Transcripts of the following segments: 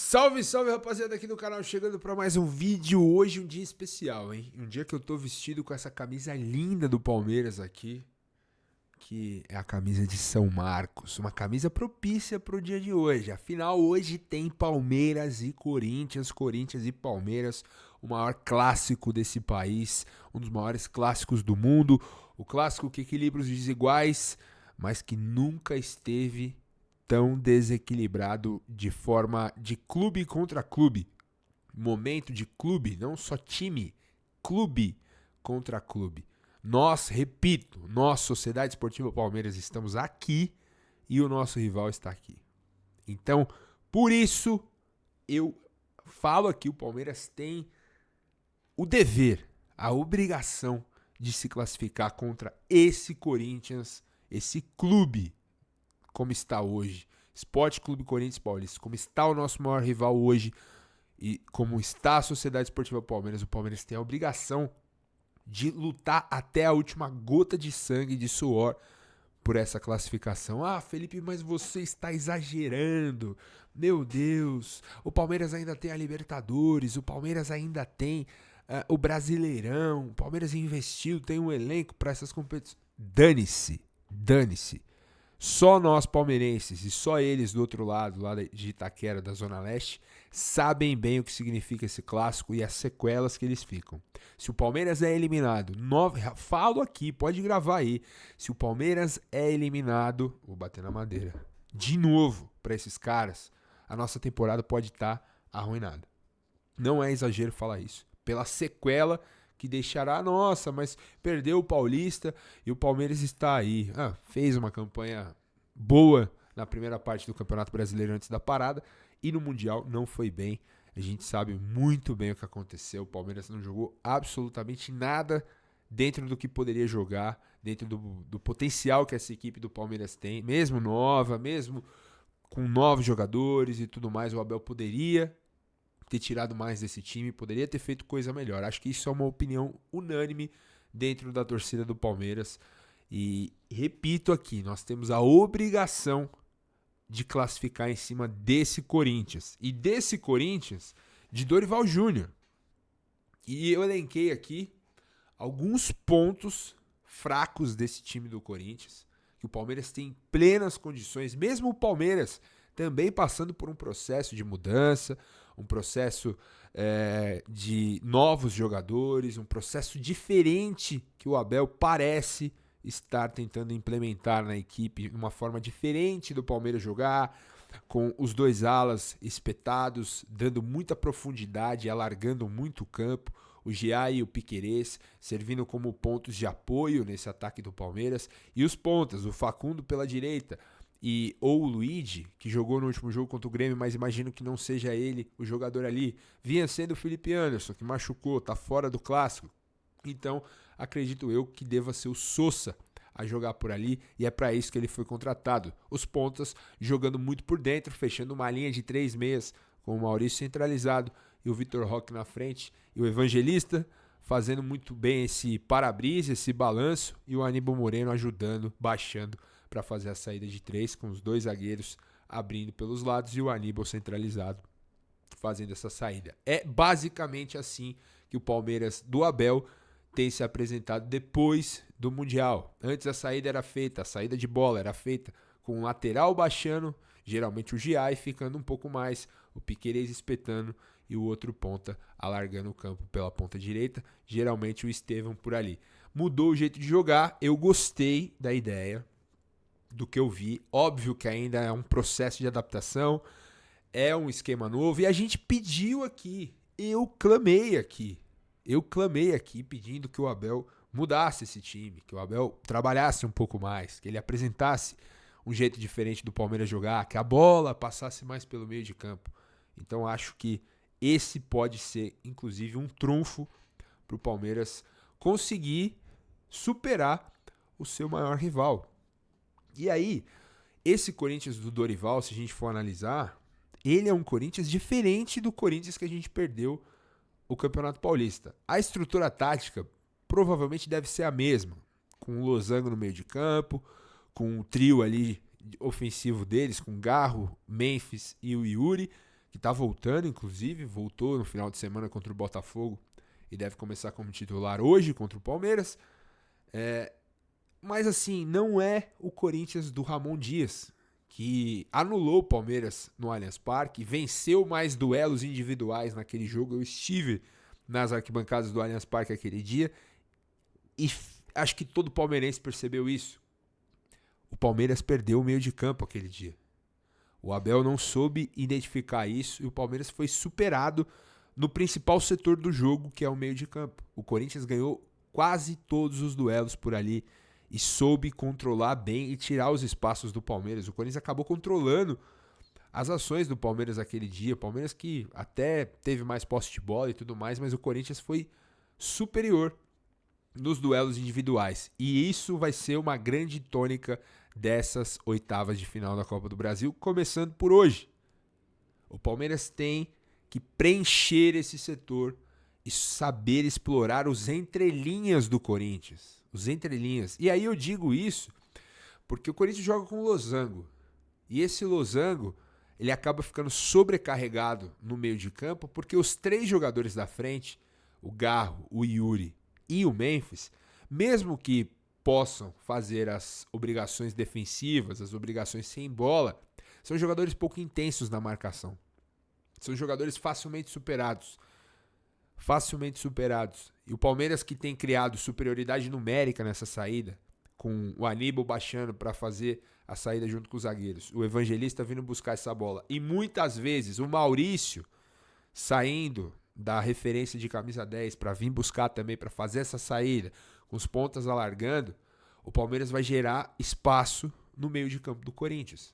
Salve, salve, rapaziada aqui do canal, chegando para mais um vídeo. Hoje um dia especial, hein? Um dia que eu tô vestido com essa camisa linda do Palmeiras aqui, que é a camisa de São Marcos, uma camisa propícia pro dia de hoje. Afinal, hoje tem Palmeiras e Corinthians, Corinthians e Palmeiras, o maior clássico desse país, um dos maiores clássicos do mundo, o clássico que equilibra os desiguais, mas que nunca esteve tão desequilibrado de forma de clube contra clube. Momento de clube, não só time, clube contra clube. Nós, repito, nós, Sociedade Esportiva Palmeiras, estamos aqui e o nosso rival está aqui. Então, por isso, eu falo aqui, o Palmeiras tem o dever, a obrigação de se classificar contra esse Corinthians, esse clube, como está hoje. Esporte Clube Corinthians Paulista, como está o nosso maior rival hoje e como está a Sociedade Esportiva Palmeiras, o Palmeiras tem a obrigação de lutar até a última gota de sangue e de suor por essa classificação. Ah, Felipe, mas você está exagerando. Meu Deus, o Palmeiras ainda tem a Libertadores, o Palmeiras ainda tem o Brasileirão, o Palmeiras investiu, tem um elenco para essas competições. Dane-se, dane-se. Só nós palmeirenses e só eles do outro lado, lá de Itaquera, da Zona Leste, sabem bem o que significa esse clássico e as sequelas que eles ficam. Se o Palmeiras é eliminado, falo aqui, pode gravar aí. Se o Palmeiras é eliminado, vou bater na madeira, de novo para esses caras, a nossa temporada pode estar arruinada. Não é exagero falar isso. Pela sequela que deixará, nossa, mas perdeu o Paulista e o Palmeiras está aí. Fez uma campanha boa na primeira parte do Campeonato Brasileiro antes da parada e no Mundial não foi bem. A gente sabe muito bem o que aconteceu. O Palmeiras não jogou absolutamente nada dentro do que poderia jogar, dentro do potencial que essa equipe do Palmeiras tem, mesmo nova, mesmo com novos jogadores e tudo mais, o Abel poderia ter tirado mais desse time, poderia ter feito coisa melhor. Acho que isso é uma opinião unânime dentro da torcida do Palmeiras. E repito aqui, nós temos a obrigação de classificar em cima desse Corinthians. E desse Corinthians de Dorival Júnior. E eu elenquei aqui alguns pontos fracos desse time do Corinthians, que o Palmeiras tem plenas condições, mesmo o Palmeiras também passando por um processo de mudança, um processo de novos jogadores, um processo diferente que o Abel parece estar tentando implementar na equipe, uma forma diferente do Palmeiras jogar, com os dois alas espetados, dando muita profundidade, alargando muito o campo, o Gia e o Piquerez servindo como pontos de apoio nesse ataque do Palmeiras, e os pontas, o Facundo pela direita, ou o Luigi, que jogou no último jogo contra o Grêmio, mas imagino que não seja ele o jogador ali, vinha sendo o Felipe Anderson, que machucou, tá fora do clássico. Então, acredito eu que deva ser o Sousa a jogar por ali, e é para isso que ele foi contratado. Os pontas jogando muito por dentro, fechando uma linha de 3 meias, com o Maurício centralizado e o Vitor Roque na frente, e o Evangelista fazendo muito bem esse para-brisa, esse balanço, e o Aníbal Moreno ajudando, baixando para fazer a saída de 3, com os dois zagueiros abrindo pelos lados e o Aníbal centralizado fazendo essa saída. É basicamente assim que o Palmeiras do Abel tem se apresentado depois do Mundial. Antes a saída era feita, a saída de bola era feita com o lateral baixando, geralmente o Giai ficando um pouco mais, o Piquerez espetando e o outro ponta alargando o campo pela ponta direita, geralmente o Estevão por ali. Mudou o jeito de jogar, eu gostei da ideia, do que eu vi. Óbvio que ainda é um processo de adaptação, é um esquema novo e a gente pediu aqui, eu clamei aqui pedindo que o Abel mudasse esse time, que o Abel trabalhasse um pouco mais, que ele apresentasse um jeito diferente do Palmeiras jogar, que a bola passasse mais pelo meio de campo. Então acho que esse pode ser inclusive um trunfo para o Palmeiras conseguir superar o seu maior rival. E aí, esse Corinthians do Dorival, se a gente for analisar, ele é um Corinthians diferente do Corinthians que a gente perdeu o Campeonato Paulista. A estrutura tática provavelmente deve ser a mesma, com o Losango no meio de campo, com o trio ali ofensivo deles, com Garro, Memphis e o Yuri, que tá voltando, inclusive, voltou no final de semana contra o Botafogo e deve começar como titular hoje contra o Palmeiras. Mas assim, não é o Corinthians do Ramon Dias, que anulou o Palmeiras no Allianz Parque, venceu mais duelos individuais naquele jogo. Eu estive nas arquibancadas do Allianz Parque aquele dia e acho que todo palmeirense percebeu isso. O Palmeiras perdeu o meio de campo aquele dia. O Abel não soube identificar isso e o Palmeiras foi superado no principal setor do jogo, que é o meio de campo. O Corinthians ganhou quase todos os duelos por ali e soube controlar bem e tirar os espaços do Palmeiras. O Corinthians acabou controlando as ações do Palmeiras aquele dia. O Palmeiras que até teve mais posse de bola e tudo mais, mas o Corinthians foi superior nos duelos individuais. E isso vai ser uma grande tônica dessas oitavas de final da Copa do Brasil, começando por hoje. O Palmeiras tem que preencher esse setor e saber explorar os entrelinhas do Corinthians. Os entrelinhas. E aí eu digo isso porque o Corinthians joga com o losango. E esse losango, ele acaba ficando sobrecarregado no meio de campo porque os 3 jogadores da frente, o Garro, o Yuri e o Memphis, mesmo que possam fazer as obrigações defensivas, as obrigações sem bola, são jogadores pouco intensos na marcação. São jogadores facilmente superados. Facilmente superados. E o Palmeiras, que tem criado superioridade numérica nessa saída, com o Aníbal baixando para fazer a saída junto com os zagueiros, o Evangelista vindo buscar essa bola, e muitas vezes o Maurício saindo da referência de camisa 10 para vir buscar também, para fazer essa saída, com os pontas alargando, o Palmeiras vai gerar espaço no meio de campo do Corinthians.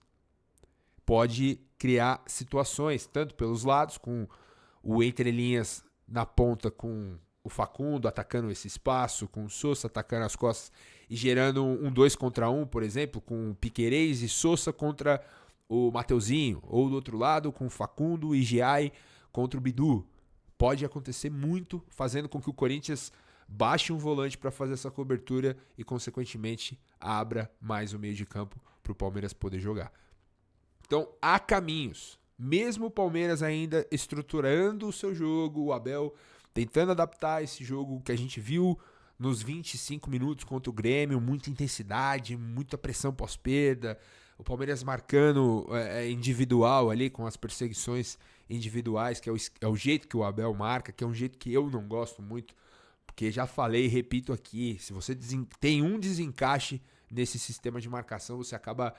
Pode criar situações, tanto pelos lados, com o entrelinhas na ponta, com o Facundo atacando esse espaço, com o Sousa atacando as costas e gerando um 2 contra 1, por exemplo, com o Piquerez e Sousa contra o Mateuzinho, ou do outro lado com o Facundo e Giai contra o Bidu. Pode acontecer muito, fazendo com que o Corinthians baixe um volante para fazer essa cobertura e, consequentemente, abra mais o meio de campo para o Palmeiras poder jogar. Então, há caminhos. Mesmo o Palmeiras ainda estruturando o seu jogo, o Abel tentando adaptar esse jogo que a gente viu nos 25 minutos contra o Grêmio, muita intensidade, muita pressão pós-perda, o Palmeiras marcando individual ali, com as perseguições individuais, que é o jeito que o Abel marca, que é um jeito que eu não gosto muito, porque já falei e repito aqui, se você tem um desencaixe nesse sistema de marcação, você acaba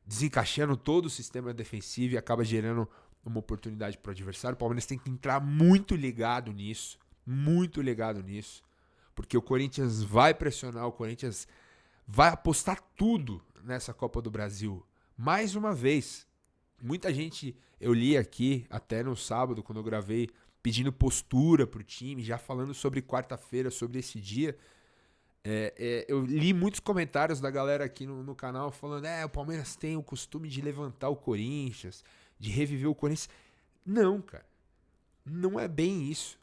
desencaixando todo o sistema defensivo e acaba gerando uma oportunidade para o adversário. O Palmeiras tem que entrar muito ligado nisso, porque o Corinthians vai pressionar, o Corinthians vai apostar tudo nessa Copa do Brasil. Mais uma vez, muita gente, eu li aqui até no sábado, quando eu gravei, pedindo postura pro time, já falando sobre quarta-feira, sobre esse dia. Eu li muitos comentários da galera aqui no canal falando o Palmeiras tem o costume de levantar o Corinthians, de reviver o Corinthians. Não, cara. Não é bem isso.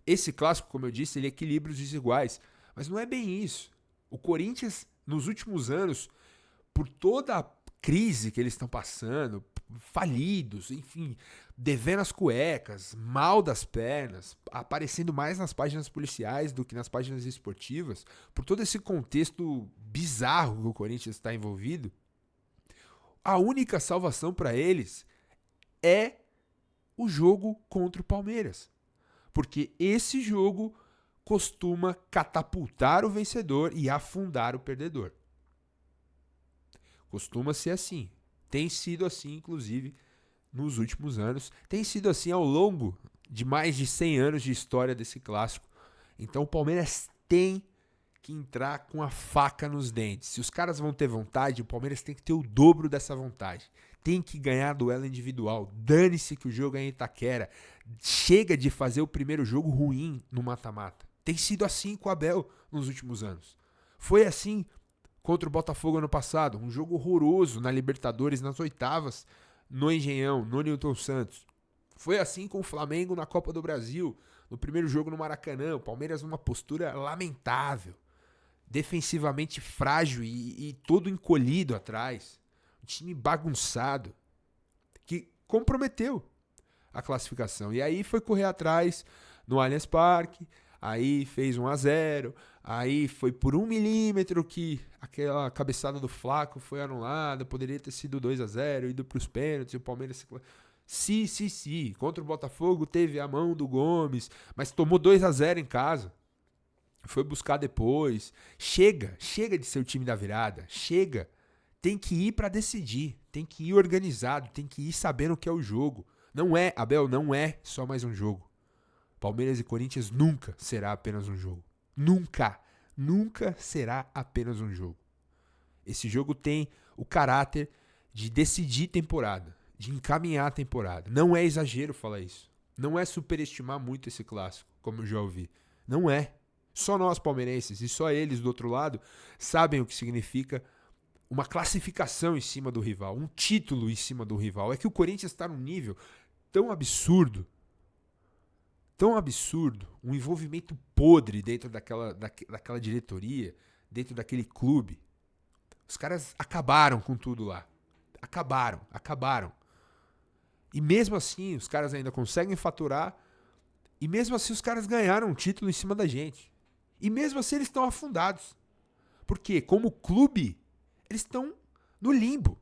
Esse clássico, como eu disse, ele equilibra os desiguais. Mas não é bem isso. O Corinthians, nos últimos anos, por toda a crise que eles estão passando, falidos, enfim, devendo as cuecas, mal das pernas, aparecendo mais nas páginas policiais do que nas páginas esportivas, por todo esse contexto bizarro que o Corinthians está envolvido, a única salvação para eles é o jogo contra o Palmeiras. Porque esse jogo costuma catapultar o vencedor e afundar o perdedor. Costuma ser assim. Tem sido assim, inclusive, nos últimos anos. Tem sido assim ao longo de mais de 100 anos de história desse clássico. Então o Palmeiras tem que entrar com a faca nos dentes. Se os caras vão ter vontade, o Palmeiras tem que ter o dobro dessa vontade. Tem que ganhar duelo individual. Dane-se que o jogo é em Itaquera. Chega de fazer o primeiro jogo ruim no mata-mata. Tem sido assim com o Abel nos últimos anos. Foi assim contra o Botafogo ano passado. Um jogo horroroso na Libertadores, nas oitavas, no Engenhão, no Newton Santos. Foi assim com o Flamengo na Copa do Brasil, no primeiro jogo no Maracanã. O Palmeiras numa postura lamentável. Defensivamente frágil e todo encolhido atrás. Um time bagunçado. Que comprometeu. a classificação. E aí foi correr atrás no Allianz Parque, aí fez 1-0, aí foi por 1 milímetro que aquela cabeçada do Flaco foi anulada, poderia ter sido 2-0, ido para os pênaltis, e o Palmeiras se contra o Botafogo teve a mão do Gomes, mas tomou 2-0 em casa. Foi buscar depois. Chega de ser o time da virada. Chega. Tem que ir para decidir. Tem que ir organizado. Tem que ir sabendo o que é o jogo. Não é, Abel, não é só mais um jogo. Palmeiras e Corinthians nunca será apenas um jogo. Nunca. Nunca será apenas um jogo. Esse jogo tem o caráter de decidir temporada. De encaminhar a temporada. Não é exagero falar isso. Não é superestimar muito esse clássico, como eu já ouvi. Não é. Só nós palmeirenses e só eles do outro lado sabem o que significa uma classificação em cima do rival, um título em cima do rival. É que o Corinthians está num nível tão absurdo, um envolvimento podre dentro daquela diretoria, dentro daquele clube. Os caras acabaram com tudo lá. Acabaram. E mesmo assim, os caras ainda conseguem faturar. E mesmo assim, os caras ganharam um título em cima da gente. E mesmo assim, eles estão afundados. Porque, como clube, eles estão no limbo.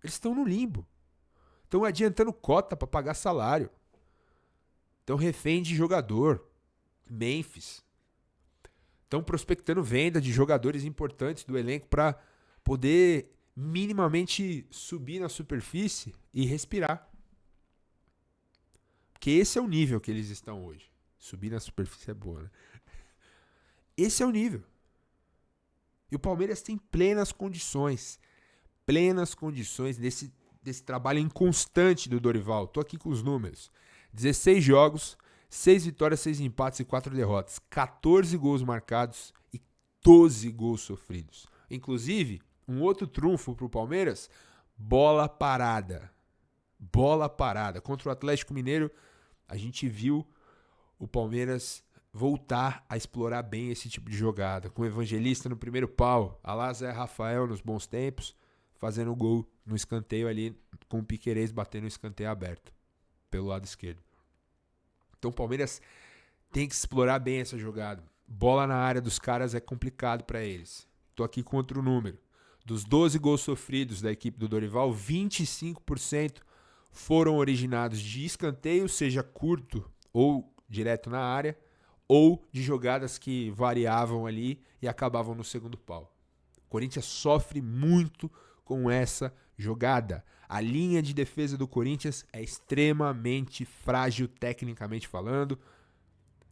Estão adiantando cota para pagar salário. Estão refém de jogador. Memphis. Estão prospectando venda de jogadores importantes do elenco para poder minimamente subir na superfície e respirar. Porque esse é o nível que eles estão hoje. Subir na superfície é boa, né? Esse é o nível. E o Palmeiras tem plenas condições desse trabalho inconstante do Dorival. Tô aqui com os números. 16 jogos, 6 vitórias, 6 empates e 4 derrotas. 14 gols marcados e 12 gols sofridos. Inclusive, um outro trunfo pro Palmeiras, bola parada. Contra o Atlético Mineiro, a gente viu o Palmeiras voltar a explorar bem esse tipo de jogada. Com o Evangelista no primeiro pau, a Zé Rafael nos bons tempos, fazendo o gol no escanteio ali, com o Piquerez batendo o escanteio aberto, pelo lado esquerdo. Então o Palmeiras tem que explorar bem essa jogada. Bola na área dos caras é complicado para eles. Tô aqui com outro número. Dos 12 gols sofridos da equipe do Dorival, 25% foram originados de escanteio, seja curto ou direto na área, ou de jogadas que variavam ali e acabavam no segundo pau. O Corinthians sofre muito com essa jogada. A linha de defesa do Corinthians é extremamente frágil tecnicamente falando,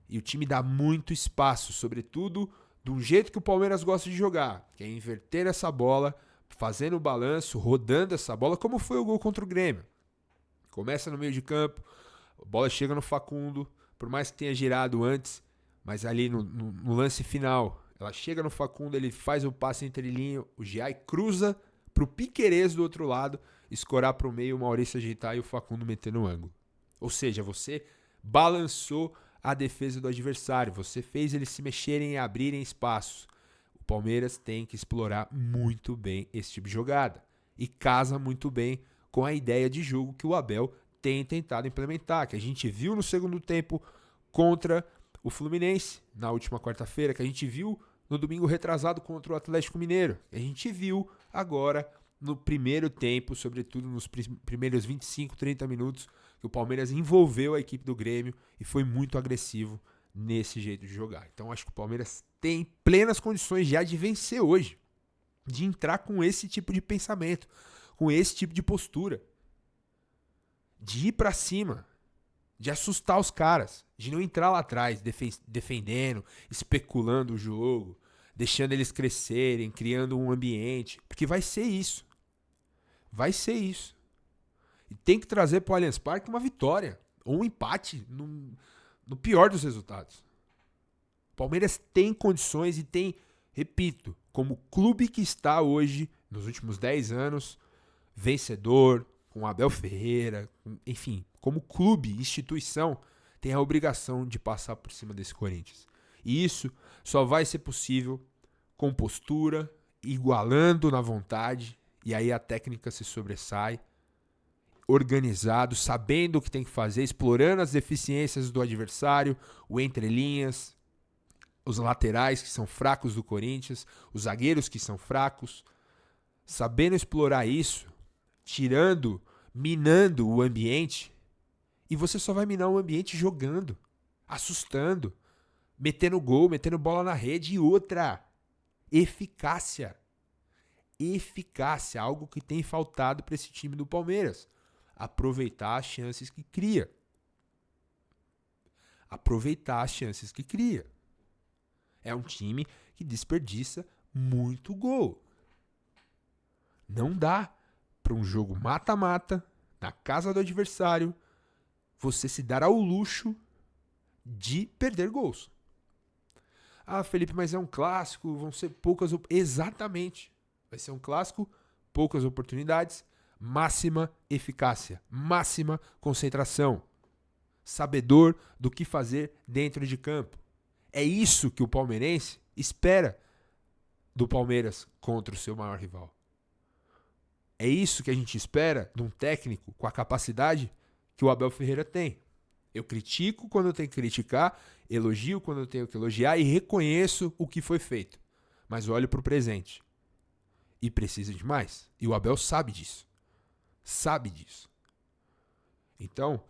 e o time dá muito espaço, sobretudo de um jeito que o Palmeiras gosta de jogar, que é inverter essa bola, fazendo o balanço, rodando essa bola, como foi o gol contra o Grêmio. Começa no meio de campo, a bola chega no Facundo, por mais que tenha girado antes, mas ali no lance final, ela chega no Facundo, ele faz o passe entre linha, o Giai cruza pro Piquerez do outro lado, escorar pro meio, o Maurício ajeitar e o Facundo meter no ângulo. Ou seja, você balançou a defesa do adversário, você fez eles se mexerem e abrirem espaços. O Palmeiras tem que explorar muito bem esse tipo de jogada. E casa muito bem com a ideia de jogo que o Abel tem tentado implementar, que a gente viu no segundo tempo contra o Fluminense, na última quarta-feira, que a gente viu no domingo retrasado contra o Atlético Mineiro, que a gente viu agora no primeiro tempo, sobretudo nos primeiros 25, 30 minutos, que o Palmeiras envolveu a equipe do Grêmio e foi muito agressivo nesse jeito de jogar. Então acho que o Palmeiras tem plenas condições já de vencer hoje, de entrar com esse tipo de pensamento, com esse tipo de postura, de ir pra cima, de assustar os caras, de não entrar lá atrás defendendo, especulando o jogo, deixando eles crescerem, criando um ambiente, porque vai ser isso. E tem que trazer pro Allianz Parque uma vitória, ou um empate, no pior dos resultados. O Palmeiras tem condições e tem, repito, como clube que está hoje, nos últimos 10 anos, vencedor, com Abel Ferreira, enfim, como clube, instituição, tem a obrigação de passar por cima desse Corinthians. E isso só vai ser possível com postura, igualando na vontade, e aí a técnica se sobressai, organizado, sabendo o que tem que fazer, explorando as deficiências do adversário, o entrelinhas, os laterais que são fracos do Corinthians, os zagueiros que são fracos, sabendo explorar isso, minando o ambiente, e você só vai minar o ambiente jogando, assustando, metendo gol, metendo bola na rede. E outra, eficácia. Eficácia, algo que tem faltado para esse time do Palmeiras. Aproveitar as chances que cria. Aproveitar as chances que cria. É um time que desperdiça muito gol. Não dá para um jogo mata-mata, na casa do adversário, você se dar ao luxo de perder gols. Ah, Felipe, mas é um clássico, vão ser poucas... Exatamente. Vai ser um clássico, poucas oportunidades, máxima eficácia, máxima concentração. Sabedor do que fazer dentro de campo. É isso que o palmeirense espera do Palmeiras contra o seu maior rival. É isso que a gente espera de um técnico com a capacidade que o Abel Ferreira tem. Eu critico quando eu tenho que criticar, elogio quando eu tenho que elogiar e reconheço o que foi feito. Mas olho para o presente. E precisa de mais. E o Abel sabe disso. Sabe disso. Então,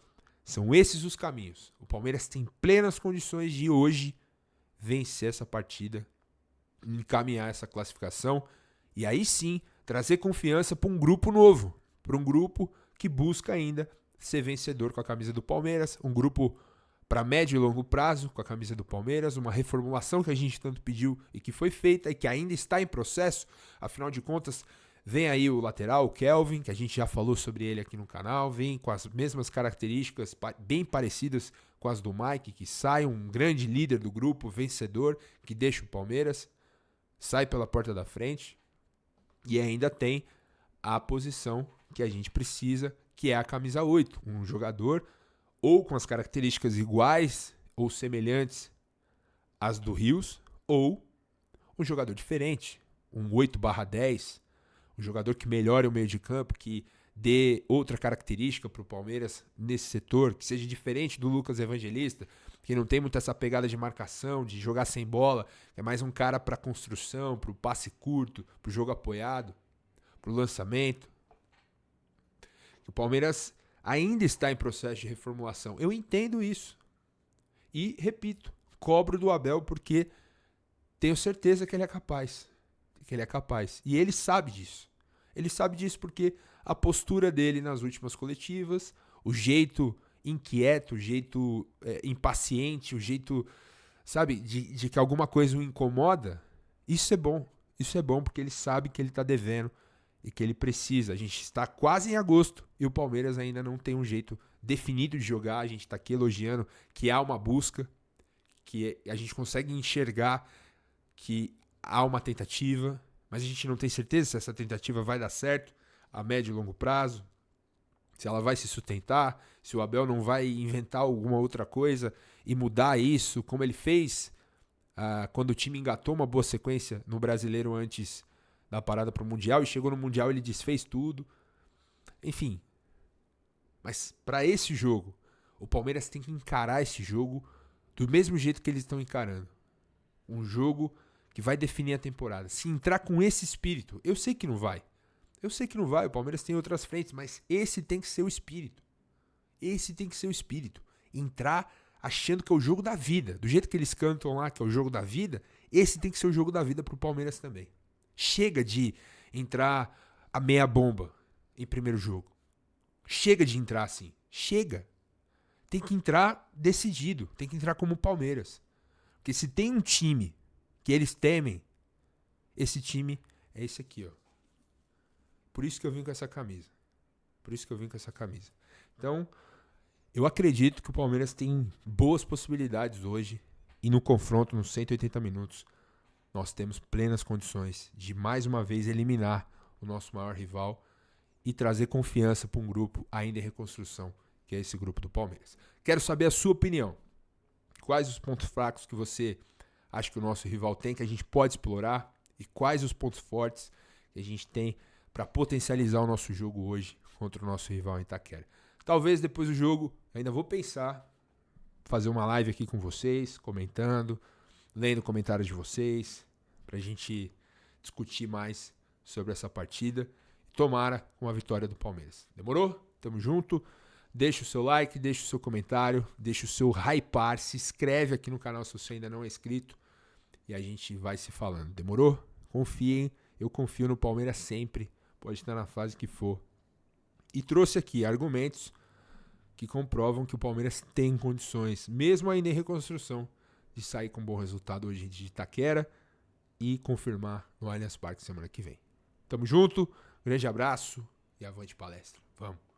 são esses os caminhos. O Palmeiras tem plenas condições de hoje vencer essa partida, encaminhar essa classificação e aí sim trazer confiança para um grupo novo, para um grupo que busca ainda ser vencedor com a camisa do Palmeiras, um grupo para médio e longo prazo com a camisa do Palmeiras, uma reformulação que a gente tanto pediu e que foi feita e que ainda está em processo. Afinal de contas, vem aí o lateral, o Kelvin, que a gente já falou sobre ele aqui no canal, vem com as mesmas características bem parecidas com as do Mike, que sai um grande líder do grupo, vencedor, que deixa o Palmeiras, sai pela porta da frente e ainda tem a posição que a gente precisa, que é a camisa 8, um jogador ou com as características iguais ou semelhantes às do Rios, ou um jogador diferente, um 8/10, um jogador que melhore o meio de campo, que dê outra característica para o Palmeiras nesse setor, que seja diferente do Lucas Evangelista, que não tem muito essa pegada de marcação, de jogar sem bola, é mais um cara para construção, para o passe curto, para o jogo apoiado, para o lançamento. O Palmeiras ainda está em processo de reformulação. Eu entendo isso. E, repito, cobro do Abel porque tenho certeza que ele é capaz. Que ele é capaz. E ele sabe disso. Ele sabe disso porque a postura dele nas últimas coletivas, o jeito inquieto, o jeito impaciente, o jeito, sabe, de que alguma coisa o incomoda, isso é bom. Isso é bom porque ele sabe que ele está devendo e que ele precisa. A gente está quase em agosto e o Palmeiras ainda não tem um jeito definido de jogar. A gente está aqui elogiando que há uma busca, que a gente consegue enxergar que há uma tentativa, mas a gente não tem certeza se essa tentativa vai dar certo a médio e longo prazo, se ela vai se sustentar, se o Abel não vai inventar alguma outra coisa e mudar isso, como ele fez quando o time engatou uma boa sequência no Brasileiro antes da parada para o Mundial, e chegou no Mundial ele desfez tudo. Enfim, mas para esse jogo, o Palmeiras tem que encarar esse jogo do mesmo jeito que eles estão encarando. Um jogo que vai definir a temporada. Se entrar com esse espírito, eu sei que não vai. Eu sei que não vai, o Palmeiras tem outras frentes, mas esse tem que ser o espírito. Esse tem que ser o espírito. Entrar achando que é o jogo da vida. Do jeito que eles cantam lá, que é o jogo da vida, esse tem que ser o jogo da vida pro Palmeiras também. Chega de entrar a meia bomba em primeiro jogo. Chega de entrar assim. Chega. Tem que entrar decidido. Tem que entrar como o Palmeiras. Porque se tem um time que eles temem, esse time é esse aqui, ó. Por isso que eu vim com essa camisa. Então, eu acredito que o Palmeiras tem boas possibilidades hoje. E no confronto, nos 180 minutos, nós temos plenas condições de mais uma vez eliminar o nosso maior rival e trazer confiança para um grupo ainda em reconstrução, que é esse grupo do Palmeiras. Quero saber a sua opinião. Quais os pontos fracos que você acha que o nosso rival tem, que a gente pode explorar, e quais os pontos fortes que a gente tem para potencializar o nosso jogo hoje contra o nosso rival em Itaquera. Talvez depois do jogo, ainda vou pensar, fazer uma live aqui com vocês, comentando, lendo comentários de vocês, pra gente discutir mais sobre essa partida. Tomara uma vitória do Palmeiras. Demorou? Tamo junto. Deixa o seu like, deixa o seu comentário, deixa o seu hypar, se inscreve aqui no canal se você ainda não é inscrito e a gente vai se falando. Demorou? Confiem, eu confio no Palmeiras sempre, pode estar na fase que for. E trouxe aqui argumentos que comprovam que o Palmeiras tem condições, mesmo ainda em reconstrução, de sair com um bom resultado hoje de Itaquera e confirmar no Allianz Parque semana que vem. Tamo junto, grande abraço e avante palestra. Vamos!